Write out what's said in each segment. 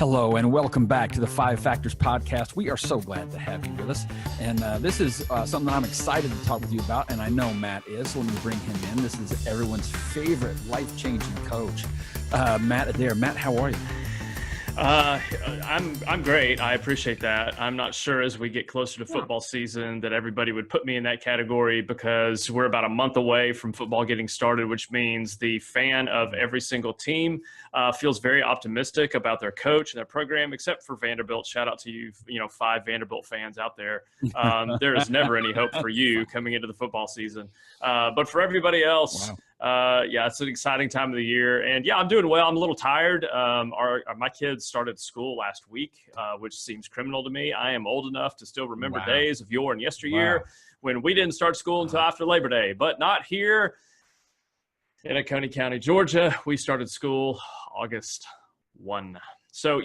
Hello and welcome back to the Five Factors podcast. We are so glad to have you with us. And this is something that I'm excited to talk with you about, and I know Matt is, so let me bring him in. This is everyone's favorite life-changing coach, Matt Adair. Matt, how are you? I'm great. I appreciate that. I'm not sure as we get closer to football season that everybody would put me in that category because we're about a month away from football getting started, which means the fan of every single team feels very optimistic about their coach and their program, except for Vanderbilt. Shout out to you, 5 Vanderbilt fans out there. There is never any hope for you coming into the football season. But for everybody else, Wow. It's an exciting time of the year. And I'm doing well. I'm a little tired. My kids started school last week, which seems criminal to me. I am old enough to still remember days of yore and yesteryear when we didn't start school until after Labor Day, but not here in Coney County, Georgia. We started school August 1. So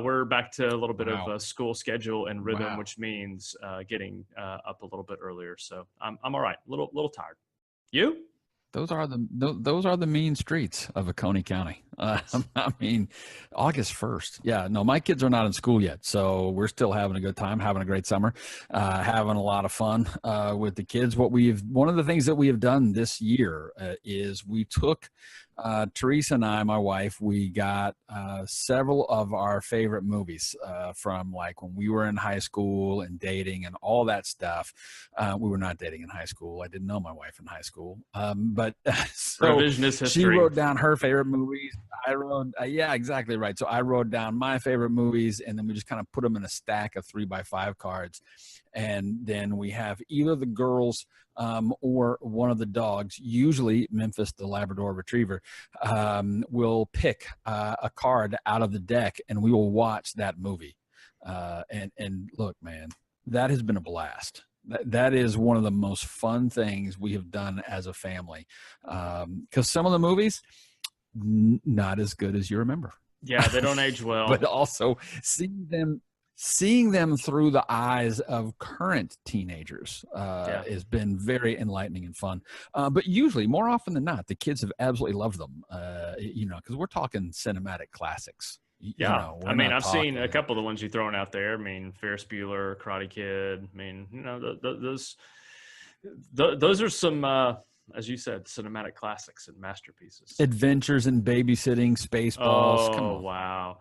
we're back to a little bit of a school schedule and rhythm, which means getting up a little bit earlier. So I'm all right. A little tired. You? Those are the mean streets of Coney County. I mean, August 1st. Yeah, no, my kids are not in school yet, so we're still having a good time, having a great summer, having a lot of fun with the kids. One of the things that we have done this year is we took Teresa and I, my wife, we got several of our favorite movies from like when we were in high school and dating and all that stuff. We were not dating in high school. I didn't know my wife in high school. But so revisionist history. She wrote down her favorite movies. I wrote, yeah, exactly right. So I wrote down my favorite movies, and then we just kind of put them in a stack of 3x5 cards. And then we have either the girls or one of the dogs, usually Memphis, the Labrador Retriever, will pick a card out of the deck, and we will watch that movie. And look, man, that has been a blast. That is one of the most fun things we have done as a family. Because some of the movies, not as good as you remember. Yeah, they don't age well. But also seeing them through the eyes of current teenagers has been very enlightening and fun. But usually, more often than not, the kids have absolutely loved them, because we're talking cinematic classics. I've seen a couple of the ones you're throwing out there. I mean, Ferris Bueller, Karate Kid. I mean, those are some, as you said, cinematic classics and masterpieces. Adventures in Babysitting, Spaceballs. Oh, come on. Wow.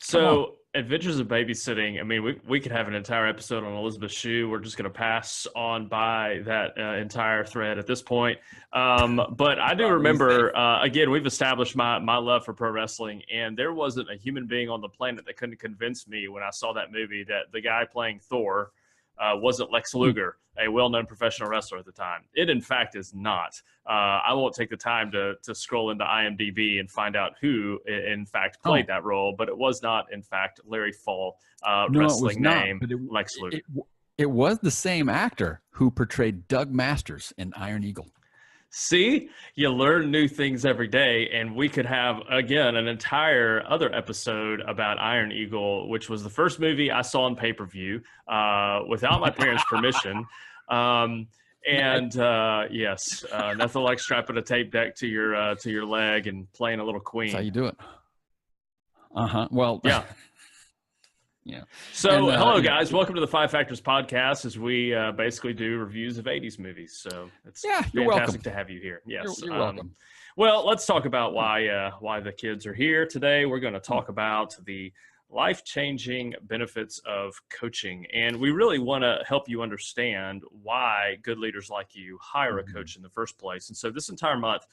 So Adventures of Babysitting, I mean, we could have an entire episode on Elizabeth Shue. We're just going to pass on by that entire thread at this point. But I do remember, again, we've established my love for pro wrestling, and there wasn't a human being on the planet that couldn't convince me when I saw that movie that the guy playing Thor wasn't Lex Luger, a well-known professional wrestler at the time. It, in fact, is not. I won't take the time to scroll into IMDb and find out who, in fact, played that role, but it was not, in fact, Larry Fall, wrestling name, Lex Luger. It was the same actor who portrayed Doug Masters in Iron Eagle. See, you learn new things every day, and we could have, again, an entire other episode about Iron Eagle, which was the first movie I saw on pay-per-view without my parents' permission. Yes, nothing like strapping a tape deck to your leg and playing a little Queen. That's how you do it. Well, yeah. Yeah. So, hello guys, welcome to the Five Factors podcast, as we basically do reviews of 80s movies. So it's fantastic to have you here. Yes, you're welcome. Well, let's talk about why the kids are here today. We're going to talk about the life-changing benefits of coaching, and we really want to help you understand why good leaders like you hire a coach in the first place. And so this entire month,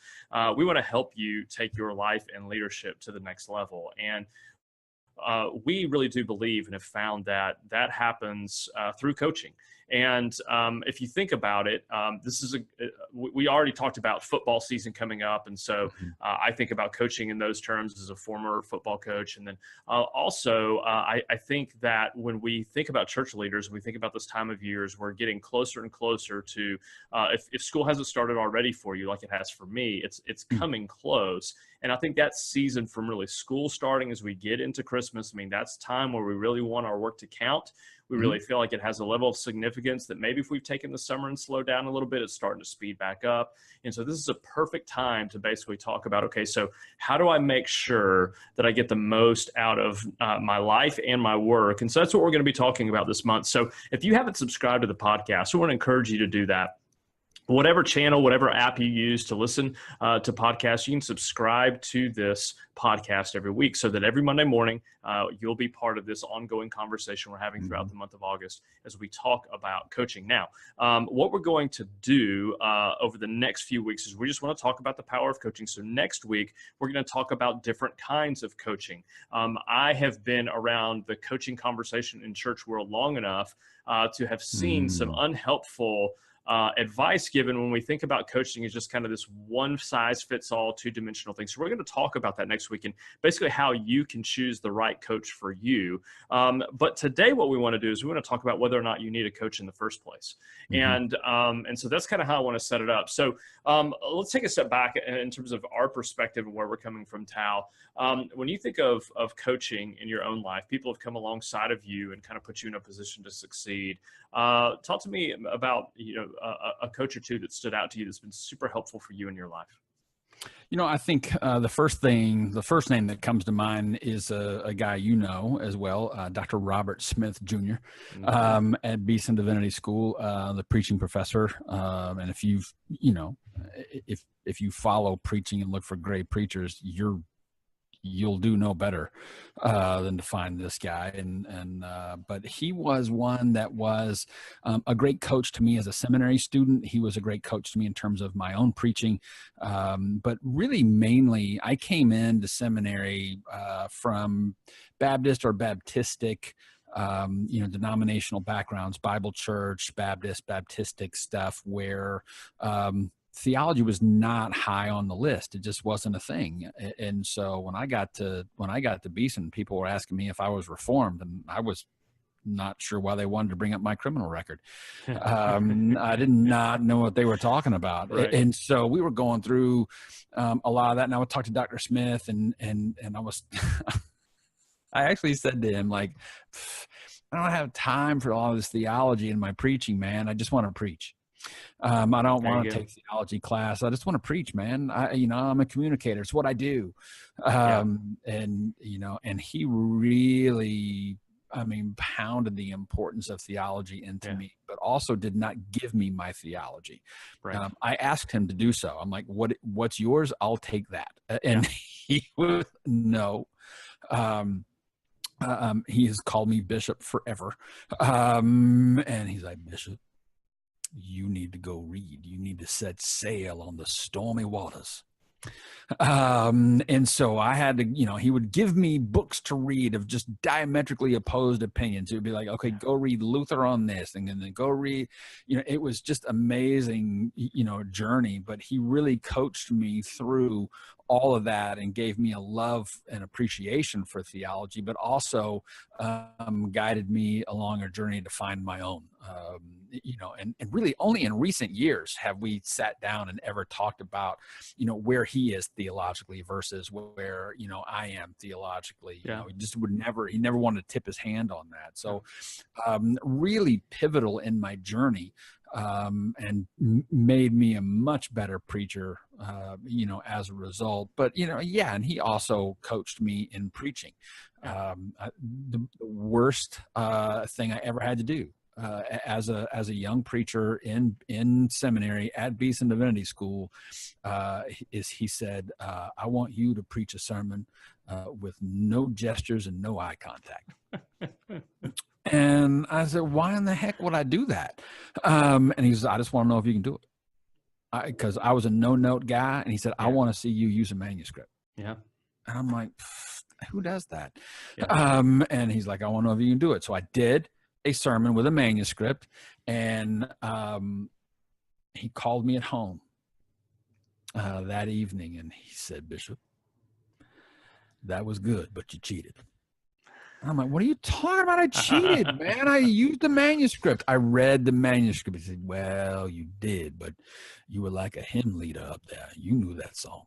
we want to help you take your life and leadership to the next level. And we really do believe and have found that happens through coaching. And if you think about it, we already talked about football season coming up. And so I think about coaching in those terms as a former football coach. And then also, I think that when we think about church leaders, we think about this time of years, we're getting closer and closer to, if school hasn't started already for you, like it has for me, it's coming close. And I think that season from really school starting as we get into Christmas Christmas, I mean, that's time where we really want our work to count. We really feel like it has a level of significance that maybe if we've taken the summer and slowed down a little bit, it's starting to speed back up. And so this is a perfect time to basically talk about, okay, so how do I make sure that I get the most out of my life and my work? And so that's what we're going to be talking about this month. So if you haven't subscribed to the podcast, we want to encourage you to do that. Whatever channel, whatever app you use to listen to podcasts, you can subscribe to this podcast every week so that every Monday morning, you'll be part of this ongoing conversation we're having throughout the month of August as we talk about coaching. Now, what we're going to do over the next few weeks is we just want to talk about the power of coaching. So next week, we're going to talk about different kinds of coaching. I have been around the coaching conversation in church world long enough to have seen some unhelpful advice given when we think about coaching is just kind of this one size fits all, two-dimensional thing. So we're going to talk about that next week and basically how you can choose the right coach for you. But today what we want to do is we want to talk about whether or not you need a coach in the first place. And so that's kind of how I want to set it up. So let's take a step back in terms of our perspective and where we're coming from, Tal. When you think of coaching in your own life, people have come alongside of you and kind of put you in a position to succeed. Talk to me about, a coach or two that stood out to you that's been super helpful for you in your life. I think the first name that comes to mind is a guy as well, Dr. Robert Smith Jr. At Beeson Divinity School, the preaching professor. And if you follow preaching and look for great preachers, you'll do no better than to find this guy. But he was one that was a great coach to me as a seminary student. He was a great coach to me in terms of my own preaching. But really mainly I came into seminary from Baptist or Baptistic, denominational backgrounds, Bible church, Baptistic stuff where, theology was not high on the list. It just wasn't a thing. And so when I got to Beeson, people were asking me if I was reformed, and I was not sure why they wanted to bring up my criminal record. I did not know what they were talking about. Right. And so we were going through a lot of that. And I would talk to Dr. Smith and I was, I actually said to him, like, I don't have time for all this theology in my preaching, man. I just want to preach. I don't want to take theology class. I just want to preach, man. I'm a communicator. It's what I do. And he really, pounded the importance of theology into me, but also did not give me my theology. Right. I asked him to do so. I'm like, what's yours? I'll take that. And he would no. He has called me Bishop forever. And he's like, Bishop, you need to go read. You need to set sail on the stormy waters. And so I had to, he would give me books to read of just diametrically opposed opinions. It would be like, okay, go read Luther on this, and then go read, it was just amazing, journey. But he really coached me through all of that and gave me a love and appreciation for theology, but also guided me along a journey to find my own. And really only in recent years have we sat down and ever talked about, where he is theologically versus where, I am theologically. He never wanted to tip his hand on that. So really pivotal in my journey. And made me a much better preacher, as a result. But, and he also coached me in preaching. The worst thing I ever had to do as a young preacher in seminary at Beeson Divinity School is he said, I want you to preach a sermon with no gestures and no eye contact. And I said, why in the heck would I do that? And he says, I just want to know if you can do it. Because I was a no-note guy. And he said, I want to see you use a manuscript. Yeah. And I'm like, who does that? Yeah. And he's like, I want to know if you can do it. So I did a sermon with a manuscript. And he called me at home that evening. And he said, Bishop, that was good, but you cheated. I'm like, what are you talking about? I cheated, man. I used the manuscript. I read the manuscript. He said, well, you did, but you were like a hymn leader up there. You knew that song.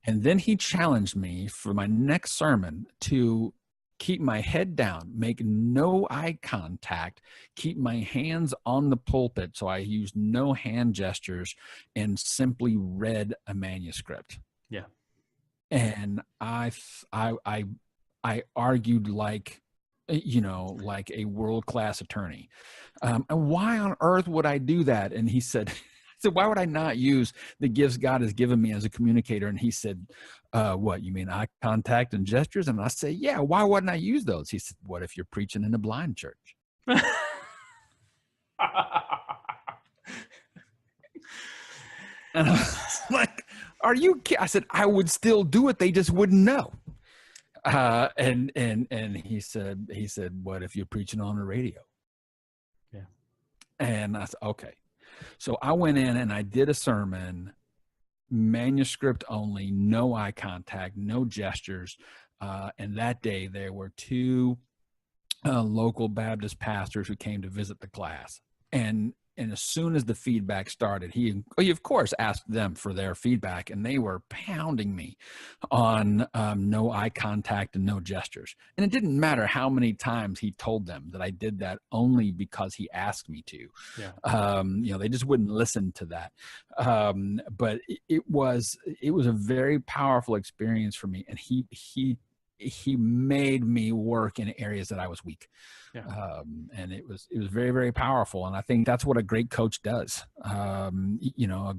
And then he challenged me for my next sermon to keep my head down, make no eye contact, keep my hands on the pulpit. So I used no hand gestures and simply read a manuscript. Yeah. And I argued like, like a world-class attorney. And why on earth would I do that? And he said, why would I not use the gifts God has given me as a communicator? And he said, what, you mean eye contact and gestures? And I say, yeah, why wouldn't I use those? He said, what if you're preaching in a blind church? And I was like, are you kidding? I said, I would still do it. They just wouldn't know. And he said, what if you're preaching on the radio? Yeah. And I said, okay. So I went in and I did a sermon, manuscript only, no eye contact, no gestures. And that day there were two local Baptist pastors who came to visit the class. And as soon as the feedback started, he of course asked them for their feedback, and they were pounding me on no eye contact and no gestures. And it didn't matter how many times he told them that I did that only because he asked me to. Yeah. They just wouldn't listen to that. But it was a very powerful experience for me, and he made me work in areas that I was weak. Yeah. And it was very, very powerful. And I think that's what a great coach does. A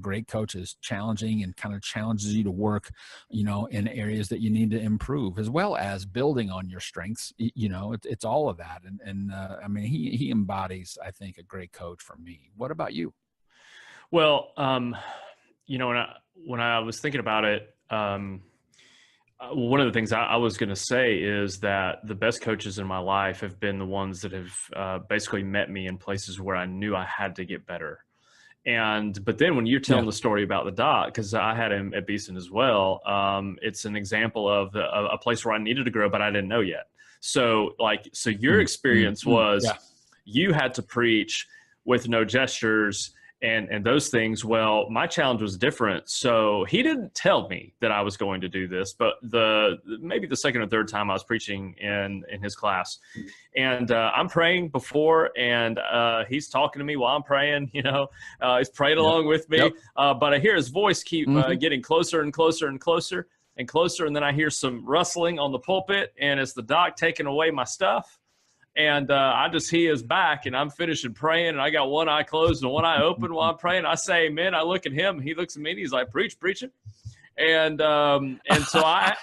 great coach is challenging and kind of challenges you to work, in areas that you need to improve, as well as building on your strengths. It's all of that. And he embodies, I think, a great coach for me. What about you? Well, when I was thinking about it, one of the things I was going to say is that the best coaches in my life have been the ones that have basically met me in places where I knew I had to get better. But then when you're telling the story about the doc, because I had him at Beeson as well, it's an example of a place where I needed to grow, but I didn't know yet. So your experience was you had to preach with no gestures and those things. Well, my challenge was different. So he didn't tell me that I was going to do this, but maybe the second or third time I was preaching in his class, and I'm praying before, and he's talking to me while I'm praying, he's praying along with me. But I hear his voice keep getting closer and closer and closer and closer. And then I hear some rustling on the pulpit, and it's the doc taking away my stuff. And I just see his back, and I'm finishing praying, and I got one eye closed and one eye open while I'm praying. I say, "Amen." I look at him, he looks at me, and he's like, preaching. And so I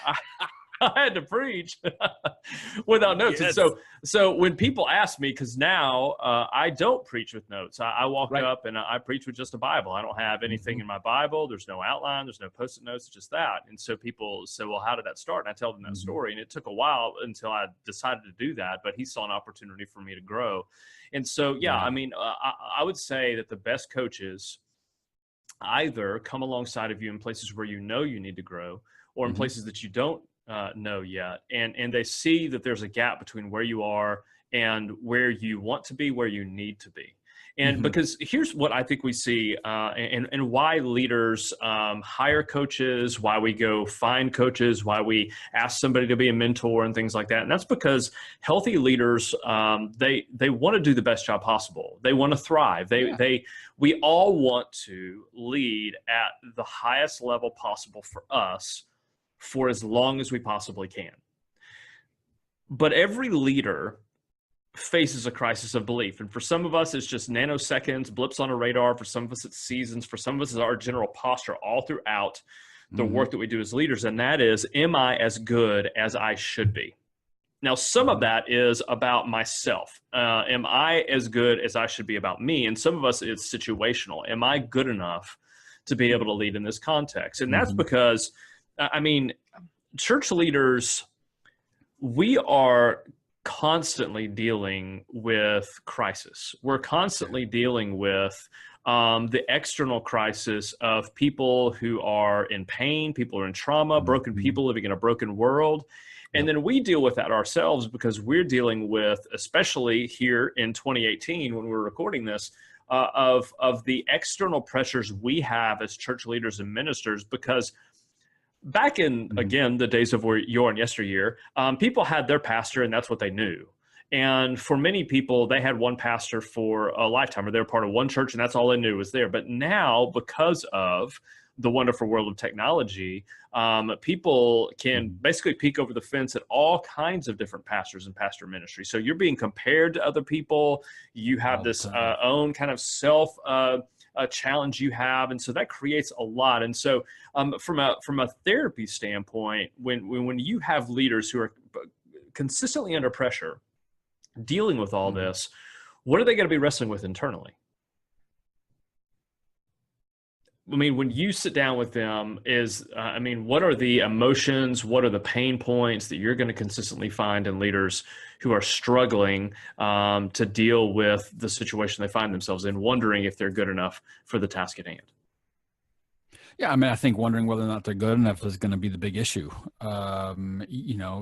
had to preach without notes. Yes. And so when people ask me, because now I don't preach with notes. I walk up and I preach with just a Bible. I don't have anything in my Bible. There's no outline. There's no Post-it notes. It's just that. And so people say, well, how did that start? And I tell them that story. And it took a while until I decided to do that. But he saw an opportunity for me to grow. And so, I would say that the best coaches either come alongside of you in places where you need to grow, or in places that you don't know yet, and they see that there's a gap between where you are and where you want to be, where you need to be. And because here's what I think we see, and why leaders hire coaches, why we go find coaches, why we ask somebody to be a mentor and things like that. And that's because healthy leaders, they want to do the best job possible. They want to thrive. We all want to lead at the highest level possible for us, for as long as we possibly can. But every leader faces a crisis of belief. And for some of us, it's just nanoseconds, blips on a radar. For some of us, it's seasons. For some of us, it's our general posture all throughout the work that we do as leaders. And that is, am I as good as I should be? Now, some of that is about myself. Am I as good as I should be about me? And some of us, it's situational. Am I good enough to be able to lead in this context? And that's because, church leaders, we are constantly dealing with crisis. We're constantly dealing with the external crisis of people who are in pain, people who are in trauma, broken people living in a broken world. And then we deal with that ourselves because we're dealing with, especially here in 2018 when we're recording this, of the external pressures we have as church leaders and ministers, because back in, again, the days of yore and yesteryear, people had their pastor and that's what they knew. And for many people, they had one pastor for a lifetime, or they were part of one church and that's all they knew was there. But now, because of the wonderful world of technology, people can basically peek over the fence at all kinds of different pastors and pastor ministry. So you're being compared to other people. You have this own kind of self challenge you have, and so that creates a lot. And so, from a therapy standpoint, when you have leaders who are consistently under pressure, dealing with all this, what are they going to be wrestling with internally? I mean, when you sit down with them, what are the emotions? What are the pain points that you're going to consistently find in leaders who are struggling to deal with the situation they find themselves in, wondering if they're good enough for the task at hand? Yeah, I mean, I think wondering whether or not they're good enough is going to be the big issue.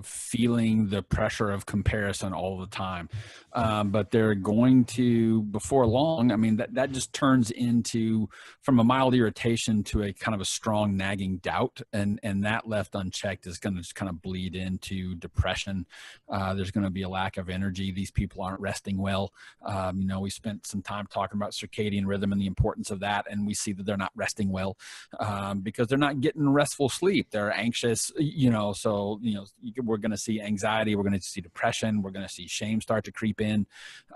Feeling the pressure of comparison all the time. But they're going to, before long, I mean, that just turns into, from a mild irritation to a kind of a strong nagging doubt. And that left unchecked is going to just kind of bleed into depression. There's going to be a lack of energy. These people aren't resting well. We spent some time talking about circadian rhythm and the importance of that. And we see that they're not resting well. Because they're not getting restful sleep. They're anxious, so we're going to see anxiety, we're going to see depression, we're going to see shame start to creep in,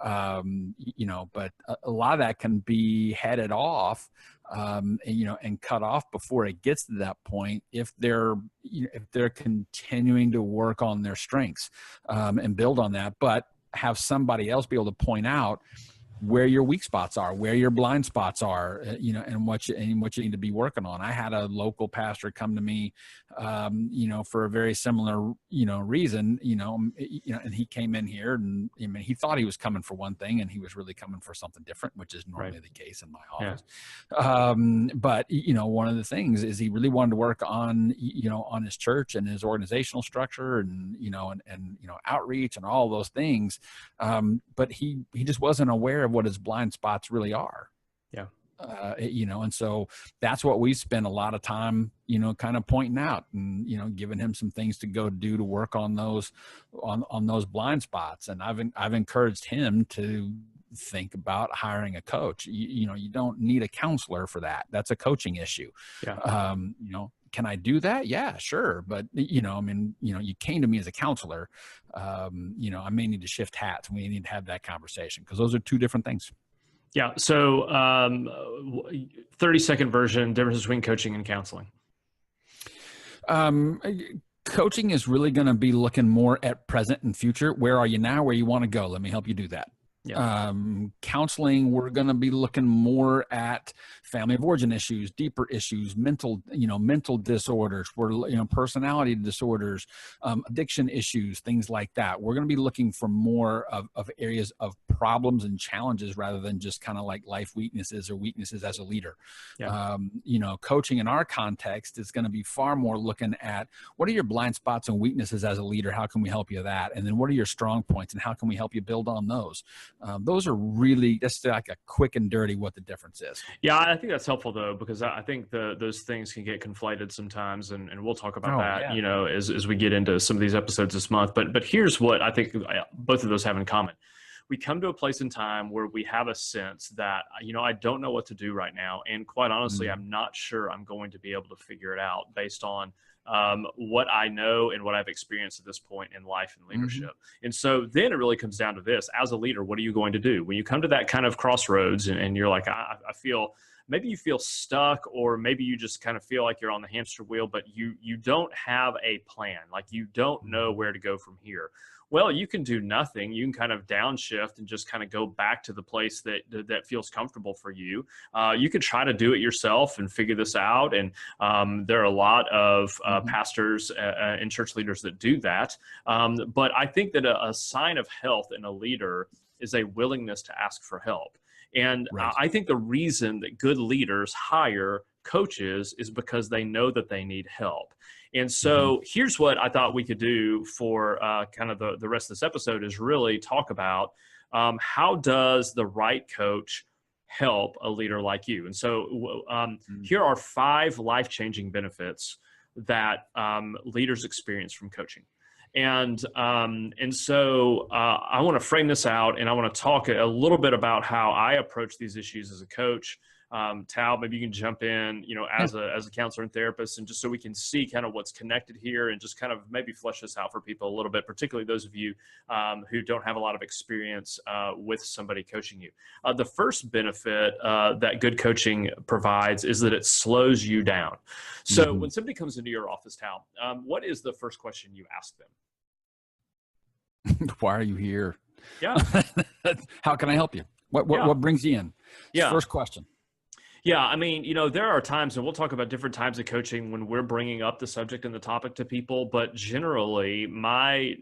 but a lot of that can be headed off, and cut off before it gets to that point if they're continuing to work on their strengths and build on that, but have somebody else be able to point out where your weak spots are, where your blind spots are, and what you need to be working on. I had a local pastor come to me, for a very similar, reason, and he came in here and he thought he was coming for one thing and he was really coming for something different, which is normally the case in my office. Yeah. But one of the things is he really wanted to work on, on his church and his organizational structure and, outreach and all those things. But he just wasn't aware of what his blind spots really are. Yeah. And so that's what we spend a lot of time, kind of pointing out and, giving him some things to go do to work on those, on those blind spots. And I've encouraged him to think about hiring a coach. You don't need a counselor for that. That's a coaching issue. Yeah. Can I do that? Yeah, sure. But, you came to me as a counselor. I may need to shift hats. We need to have that conversation because those are two different things. Yeah. So 30-second version, difference between coaching and counseling. Coaching is really going to be looking more at present and future. Where are you now? Where you want to go? Let me help you do that. Yeah. Counseling, we're going to be looking more at family of origin issues, deeper issues, mental disorders, personality disorders, addiction issues, things like that. We're going to be looking for more of areas of problems and challenges rather than just kind of like life weaknesses or weaknesses as a leader. Yeah. Coaching in our context is going to be far more looking at what are your blind spots and weaknesses as a leader? How can we help you with that? And then what are your strong points and how can we help you build on those? Those are really just like a quick and dirty what the difference is. Yeah, I think that's helpful though, because I think those things can get conflated sometimes, and we'll talk about that, yeah. As we get into some of these episodes this month. But here's what I think both of those have in common. We come to a place in time where we have a sense that, I don't know what to do right now. And quite honestly, I'm not sure I'm going to be able to figure it out based on what I know and what I've experienced at this point in life and leadership. And so then it really comes down to this: as a leader, what are you going to do when you come to that kind of crossroads and you're like, I feel, maybe you feel stuck, or maybe you just kind of feel like you're on the hamster wheel, but you don't have a plan. Like you don't know where to go from here. Well, you can do nothing. You can kind of downshift and just kind of go back to the place that feels comfortable for you. You can try to do it yourself and figure this out. And there are a lot of pastors and church leaders that do that. But I think that a sign of health in a leader is a willingness to ask for help. And I think the reason that good leaders hire coaches is because they know that they need help. And so here's what I thought we could do for kind of the rest of this episode is really talk about how does the right coach help a leader like you? And so here are 5 life-changing benefits that leaders experience from coaching. And so I want to frame this out, and I want to talk a little bit about how I approach these issues as a coach. Tal, maybe you can jump in, as a counselor and therapist, and just so we can see kind of what's connected here, and just kind of maybe flesh this out for people a little bit, particularly those of you who don't have a lot of experience with somebody coaching you. The first benefit that good coaching provides is that it slows you down. So when somebody comes into your office, Tal, what is the first question you ask them? Why are you here? Yeah. How can I help you? What brings you in? Yeah. First question. Yeah, I mean, there are times, and we'll talk about different types of coaching when we're bringing up the subject and the topic to people, but generally my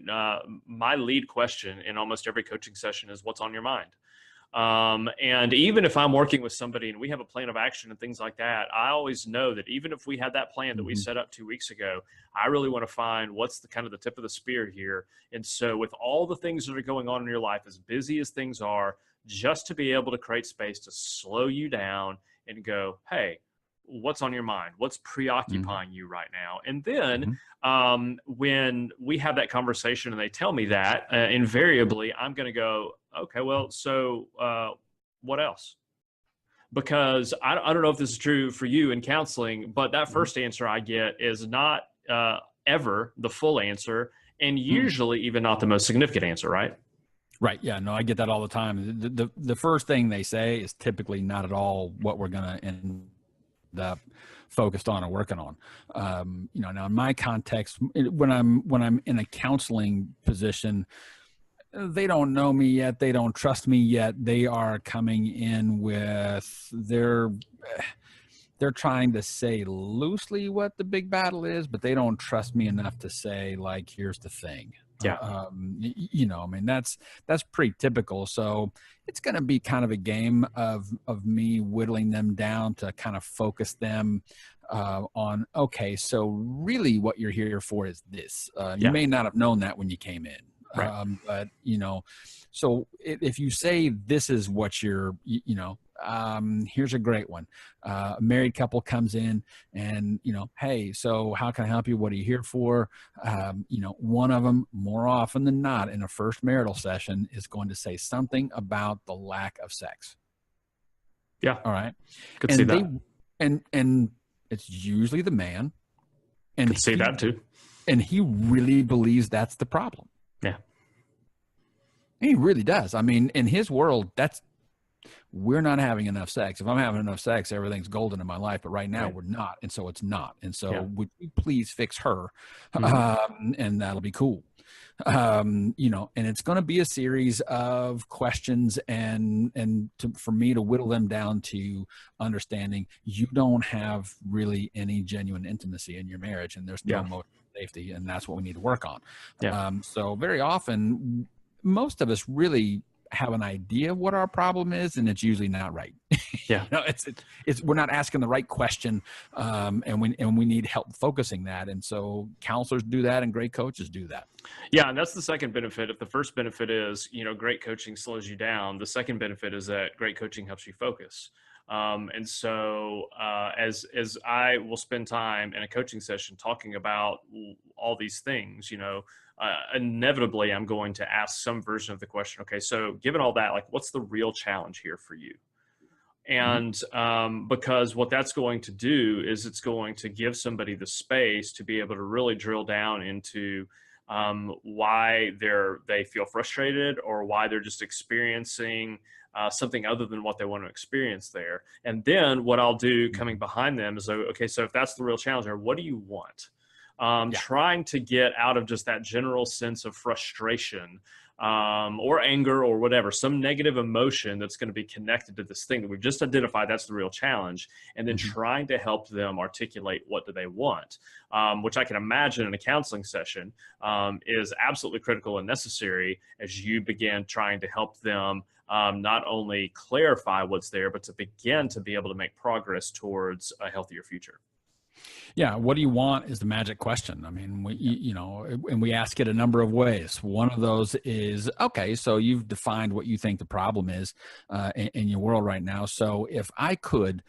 lead question in almost every coaching session is, what's on your mind? And even if I'm working with somebody and we have a plan of action and things like that, I always know that even if we had that plan that we set up 2 weeks ago, I really want to find what's the kind of the tip of the spear here. And so with all the things that are going on in your life, as busy as things are, just to be able to create space to slow you down and go, hey, what's on your mind? What's preoccupying you right now? And then when we have that conversation and they tell me that, invariably, I'm going to go, okay, well, so what else? Because I don't know if this is true for you in counseling, but that first answer I get is not ever the full answer, and usually even not the most significant answer, right? Right. Yeah. No, I get that all the time. The first thing they say is typically not at all what we're going to end up focused on or working on. Now in my context, when I'm in a counseling position, they don't know me yet. They don't trust me yet. They are coming in with they're trying to say loosely what the big battle is, but they don't trust me enough to say, like, here's the thing. Yeah. I mean, that's pretty typical. So it's going to be kind of a game of me whittling them down to kind of focus them on, okay, so really what you're here for is this. You may not have known that when you came in. Right. But so if you say this is what you're, here's a great one. A married couple comes in and, hey, so how can I help you? What are you here for? One of them, more often than not, in a first marital session is going to say something about the lack of sex. Yeah. All right. Could see that. And it's usually the man. And could see that too. And he really believes that's the problem. Yeah. He really does. I mean, in his world, we're not having enough sex. If I'm having enough sex, everything's golden in my life. But right now we're not. And so it's not. And so would you please fix her? And that'll be cool. And it's going to be a series of questions for me to whittle them down to understanding you don't have really any genuine intimacy in your marriage, and there's no emotional safety, and that's what we need to work on. So very often, most of us really have an idea of what our problem is, and it's usually not right. It's we're not asking the right question, and we need help focusing that. And so counselors do that, and great coaches do that. Yeah, and that's the second benefit. If the first benefit is great coaching slows you down, the second benefit is that great coaching helps you focus. And so as I will spend time in a coaching session talking about all these things, inevitably I'm going to ask some version of the question, okay, so given all that, like, what's the real challenge here for you? And because what that's going to do is it's going to give somebody the space to be able to really drill down into why they feel frustrated, or why they're just experiencing something other than what they want to experience there. And then what I'll do coming behind them is, okay, so if that's the real challenge, what do you want? Trying to get out of just that general sense of frustration or anger or whatever, some negative emotion that's going to be connected to this thing that we've just identified, that's the real challenge, and then trying to help them articulate what do they want, which I can imagine in a counseling session is absolutely critical and necessary as you begin trying to help them not only clarify what's there, but to begin to be able to make progress towards a healthier future. Yeah. What do you want is the magic question. I mean, and we ask it a number of ways. One of those is, okay, so you've defined what you think the problem is in your world right now. So if I could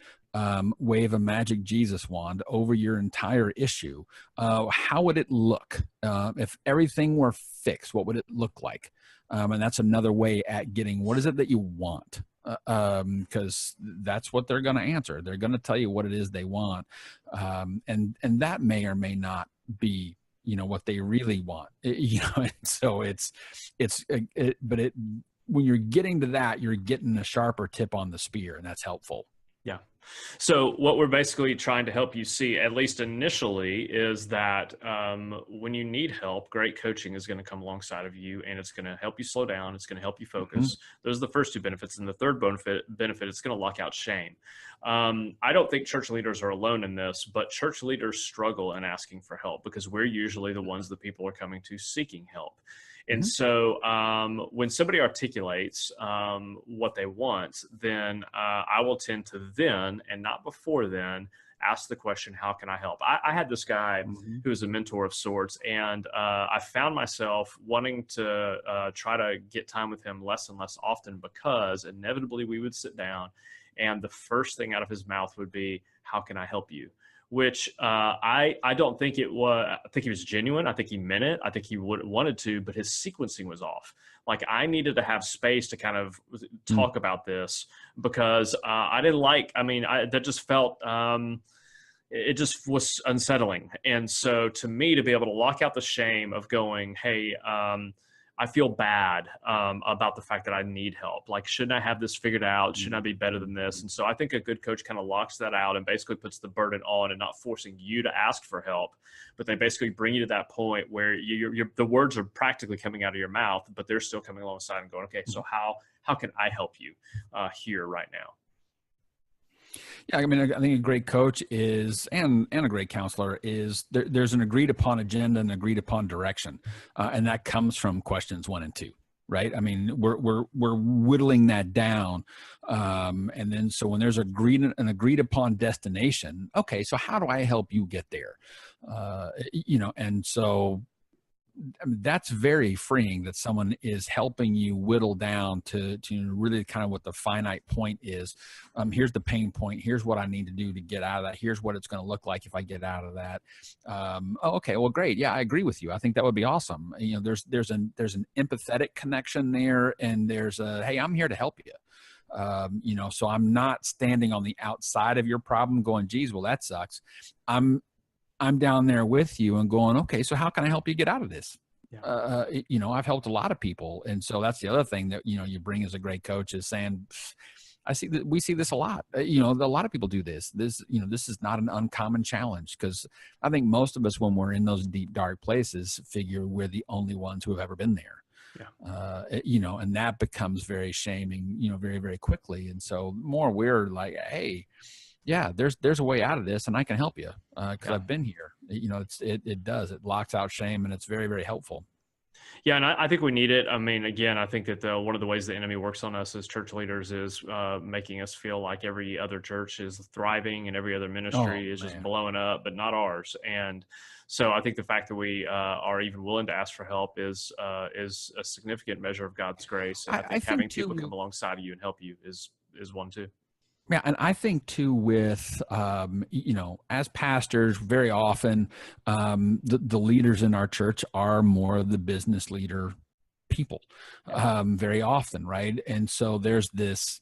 wave a magic Jesus wand over your entire issue, how would it look? If everything were fixed, what would it look like? And that's another way at getting, what is it that you want? Because that's what they're going to answer. They're going to tell you what it is they want. And that may or may not be, what they really want, and so when you're getting to that, you're getting a sharper tip on the spear, and that's helpful. Yeah. So what we're basically trying to help you see, at least initially, is that when you need help, great coaching is going to come alongside of you, and it's going to help you slow down. It's going to help you focus. Those are the first two benefits. And the third benefit, it's going to lock out shame. I don't think church leaders are alone in this, but church leaders struggle in asking for help because we're usually the ones that people are coming to seeking help. And so when somebody articulates what they want, then I will tend to then, and not before then, ask the question, how can I help? I had this guy who was a mentor of sorts, and I found myself wanting to try to get time with him less and less often because inevitably we would sit down and the first thing out of his mouth would be, how can I help you? Which I don't think it was. I think he was genuine. I think he meant it. I think he wanted to, but his sequencing was off. Like I needed to have space to kind of talk about this because I didn't like. I mean, that just felt. It just was unsettling, and so to me, to be able to lock out the shame of going, hey. I feel bad about the fact that I need help. Like, shouldn't I have this figured out? Shouldn't I be better than this? And so I think a good coach kind of locks that out and basically puts the burden on and not forcing you to ask for help, but they basically bring you to that point where the words are practically coming out of your mouth, but they're still coming alongside and going, okay, so how can I help you here right now? Yeah, I mean, I think a great coach is, and a great counselor is, there's an agreed upon agenda and agreed upon direction, and that comes from questions 1 and 2, right? I mean, we're whittling that down, and then so when there's an agreed upon destination, okay, so how do I help you get there? And so. I mean, that's very freeing that someone is helping you whittle down to really kind of what the finite point is. Here's the pain point. Here's what I need to do to get out of that. Here's what it's going to look like if I get out of that. Okay, well, great. Yeah, I agree with you. I think that would be awesome. There's an empathetic connection there, and there's hey, I'm here to help you. So I'm not standing on the outside of your problem going, geez, well, that sucks. I'm down there with you and going, okay, so how can I help you get out of this? Yeah. I've helped a lot of people. And so that's the other thing that, you bring as a great coach is saying, I see that we see this a lot. A lot of people do this. This is not an uncommon challenge because I think most of us, when we're in those deep, dark places, figure we're the only ones who have ever been there. Yeah. And that becomes very shaming, very, very quickly. And so more we're like, hey, yeah, there's a way out of this and I can help you because I've been here. It locks out shame and it's very, very helpful. Yeah, and I think we need it. I mean, again, I think that one of the ways the enemy works on us as church leaders is making us feel like every other church is thriving and every other ministry is just blowing up, but not ours. And so I think the fact that we are even willing to ask for help is a significant measure of God's grace. And I think having people come alongside of you and help you is one too. Yeah, and I think too with, as pastors, very often the leaders in our church are more of the business leader people, very often, right? And so there's this,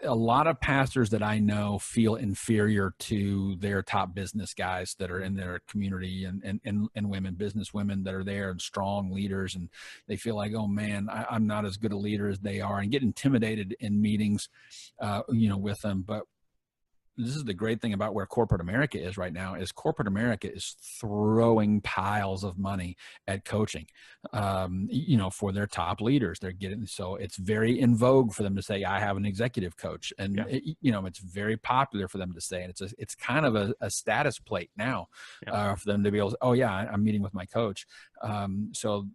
a lot of pastors that I know feel inferior to their top business guys that are in their community and women, business women that are there and strong leaders. And they feel like, oh man, I'm not as good a leader as they are, and get intimidated in meetings, with them. But this is the great thing about where corporate America is right now is corporate America is throwing piles of money at coaching, for their top leaders. They're getting, so it's very in vogue for them to say, I have an executive coach. And, it's very popular for them to say, and it's kind of a status plate now for them to be able to, oh yeah, I'm meeting with my coach. So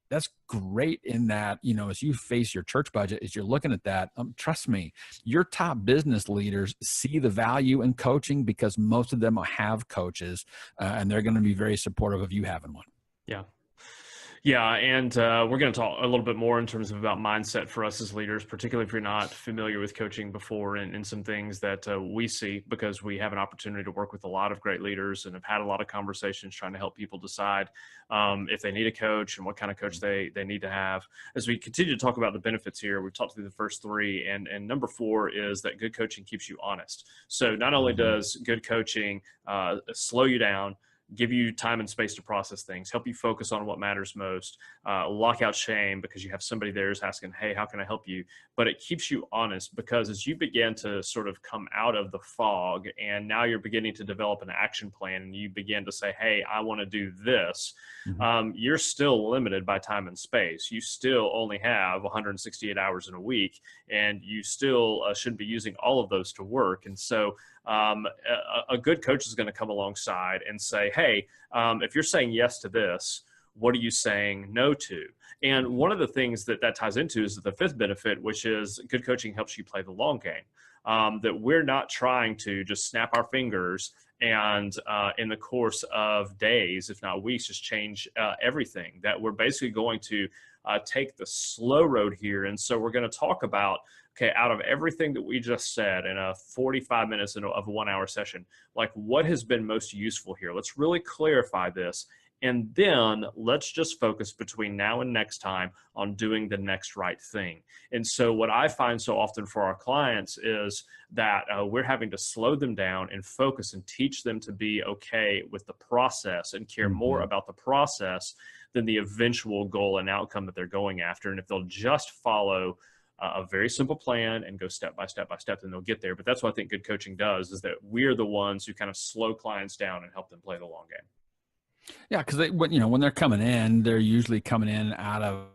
that's great in that, as you face your church budget, as you're looking at that, trust me, your top business leaders see the value in coaching because most of them have coaches and they're going to be very supportive of you having one. Yeah. Yeah, and we're going to talk a little bit more in terms of about mindset for us as leaders, particularly if you're not familiar with coaching before, and some things that we see, because we have an opportunity to work with a lot of great leaders and have had a lot of conversations trying to help people decide if they need a coach and what kind of coach they need to have. As we continue to talk about the benefits here, we've talked through the first three, and number four is that good coaching keeps you honest. So not only does good coaching slow you down, give you time and space to process things, help you focus on what matters most, lock out shame because you have somebody there who's asking, hey, how can I help you? But it keeps you honest, because as you begin to sort of come out of the fog and now you're beginning to develop an action plan and you begin to say, hey, I want to do this, you're still limited by time and space. You still only have 168 hours in a week, and you still shouldn't be using all of those to work. And so a good coach is going to come alongside and say, hey, if you're saying yes to this, what are you saying no to? And one of the things that ties into is the fifth benefit, which is good coaching helps you play the long game. That we're not trying to just snap our fingers and in the course of days, if not weeks, just change everything. That we're basically going to take the slow road here. And so we're going to talk about, okay, out of everything that we just said in a 45 minutes of a 1 hour session, like what has been most useful here? Let's really clarify this. And then let's just focus between now and next time on doing the next right thing. And so what I find so often for our clients is that we're having to slow them down and focus and teach them to be okay with the process and care more about the process than the eventual goal and outcome that they're going after. And if they'll just follow a very simple plan and go step by step by step, then they'll get there. But that's what I think good coaching does, is that we're the ones who kind of slow clients down and help them play the long game. Yeah, because when they're coming in, they're usually coming in out of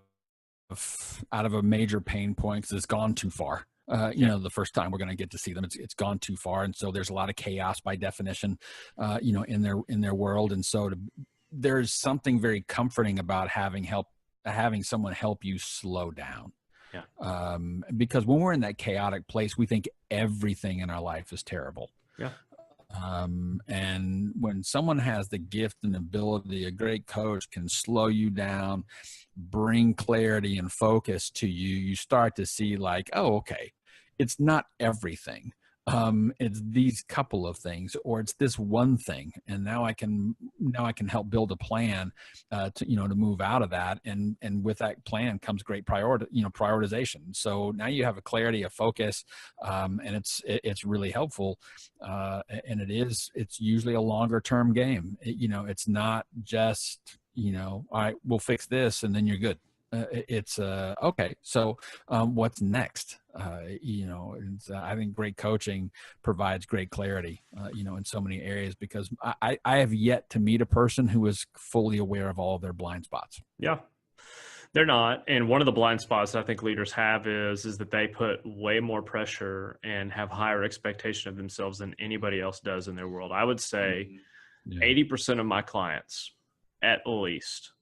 a major pain point because it's gone too far. The first time we're going to get to see them, it's gone too far, and so there's a lot of chaos by definition, in their world, and so there's something very comforting about having someone help you slow down. Yeah. Because when we're in that chaotic place, we think everything in our life is terrible. Yeah. And when someone has the gift and ability, a great coach can slow you down, bring clarity and focus to you. You start to see like, oh, okay, it's not everything. It's these couple of things, or it's this one thing, and now I can help build a plan to move out of that, and with that plan comes great prioritization. So now you have a clarity of focus, and it's really helpful, and it's usually a longer term game. It's not just all right, we'll fix this and then you're good. It's okay. So what's next? I think great coaching provides great clarity, in so many areas, because I have yet to meet a person who is fully aware of all of their blind spots. Yeah, they're not. And one of the blind spots I think leaders have is that they put way more pressure and have higher expectation of themselves than anybody else does in their world. I would say 80% of my clients, at least,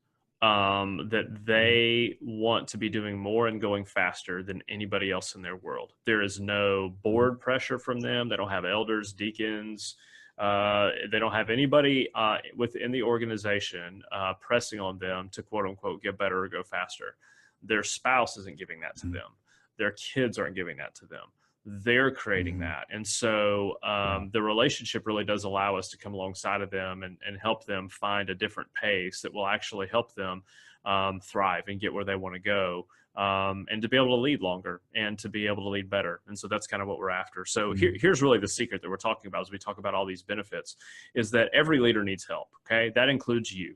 that they want to be doing more and going faster than anybody else in their world. There is no board pressure from them. They don't have elders, deacons. They don't have anybody within the organization pressing on them to quote unquote get better or go faster. Their spouse isn't giving that to them. Their kids aren't giving that to them. They're creating that. And so the relationship really does allow us to come alongside of them and help them find a different pace that will actually help them thrive and get where they want to go, and to be able to lead longer and to be able to lead better. And so that's kind of what we're after. So here's really the secret that we're talking about as we talk about all these benefits, is that every leader needs help. Okay. That includes you.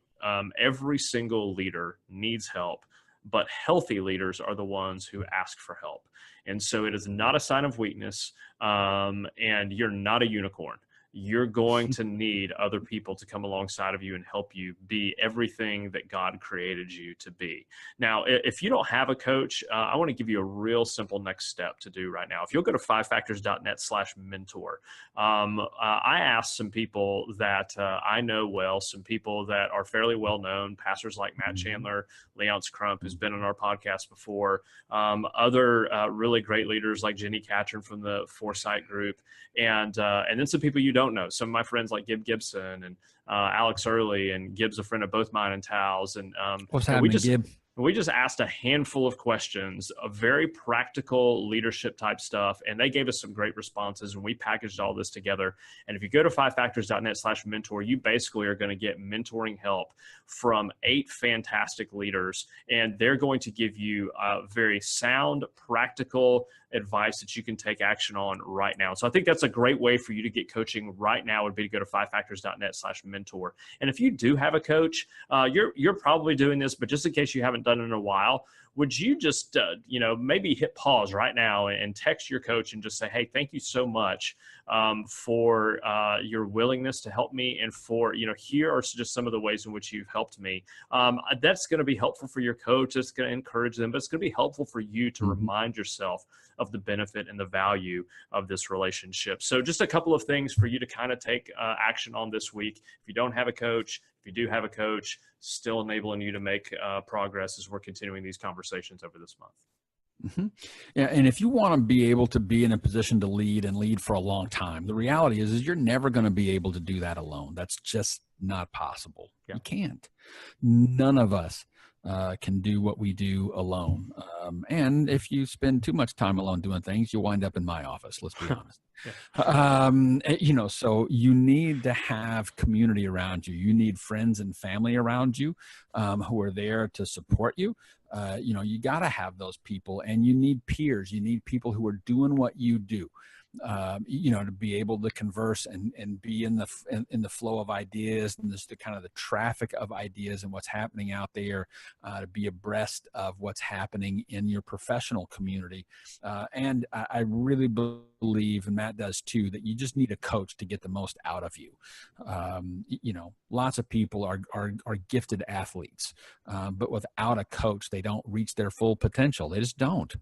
Every single leader needs help, but healthy leaders are the ones who ask for help. And so it is not a sign of weakness, and you're not a unicorn. You're going to need other people to come alongside of you and help you be everything that God created you to be. Now, if you don't have a coach, I want to give you a real simple next step to do right now. If you'll go to fivefactors.net/mentor, I asked some people that I know well, some people that are fairly well known, pastors like Matt Chandler, Leonce Crump, who's been on our podcast before, other really great leaders like Jenny Catron from the Foresight Group, and then some people you don't don't know. Some of my friends like Gib Gibson and Alex Early, and Gib's a friend of both mine and Tal's. And what's happening, Gib? we just asked a handful of questions of very practical leadership type stuff, and they gave us some great responses, and we packaged all this together. And if you go to fivefactors.net/mentor, you basically are going to get mentoring help from 8 fantastic leaders, and they're going to give you very sound, practical advice that you can take action on right now. So I think that's a great way for you to get coaching right now, would be to go to fivefactors.net/mentor. And if you do have a coach, you're probably doing this, but just in case you haven't done it in a while, would you just, maybe hit pause right now and text your coach and just say, hey, thank you so much for your willingness to help me. And for, here are just some of the ways in which you've helped me. That's going to be helpful for your coach. It's going to encourage them, but it's going to be helpful for you to remind yourself of the benefit and the value of this relationship. So just a couple of things for you to kind of take action on this week. If you don't have a coach, if you do have a coach, still enabling you to make progress as we're continuing these conversations over this month. Yeah, and if you want to be able to be in a position to lead and lead for a long time, the reality is you're never going to be able to do that alone. That's just not possible. Yeah. You can't. None of us can do what we do alone. And if you spend too much time alone doing things, you'll wind up in my office. Let's be honest. So you need to have community around you. You need friends and family around you who are there to support you. You got to have those people, and you need peers. You need people who are doing what you do. To be able to converse and be in the flow of ideas, and just the kind of the traffic of ideas and what's happening out there, to be abreast of what's happening in your professional community. And I really believe, and Matt does too, that you just need a coach to get the most out of you. Lots of people are gifted athletes, but without a coach, they don't reach their full potential. They just don't.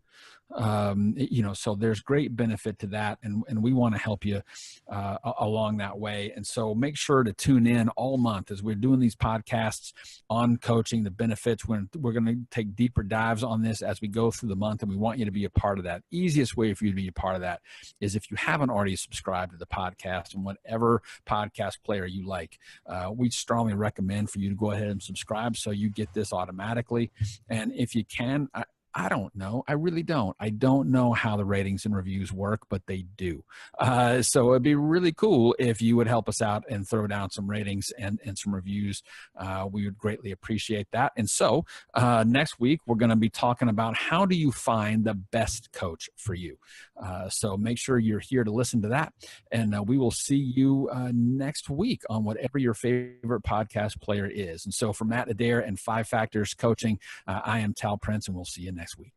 So there's great benefit to that, and we want to help you along that way. And so make sure to tune in all month as we're doing these podcasts on coaching, the benefits. We're going to take deeper dives on this as we go through the month, and we want you to be a part of that. Easiest way for you to be a part of that is if you haven't already subscribed to the podcast and whatever podcast player you like. We strongly recommend for you to go ahead and subscribe so you get this automatically. And if you can, I don't know. I really don't. I don't know how the ratings and reviews work, but they do. So it'd be really cool if you would help us out and throw down some ratings and some reviews. We would greatly appreciate that. And so next week, we're going to be talking about how do you find the best coach for you. So make sure you're here to listen to that. And we will see you next week on whatever your favorite podcast player is. And so for Matt Adair and 5 Factors Coaching, I am Tal Prince, and we'll see you next week.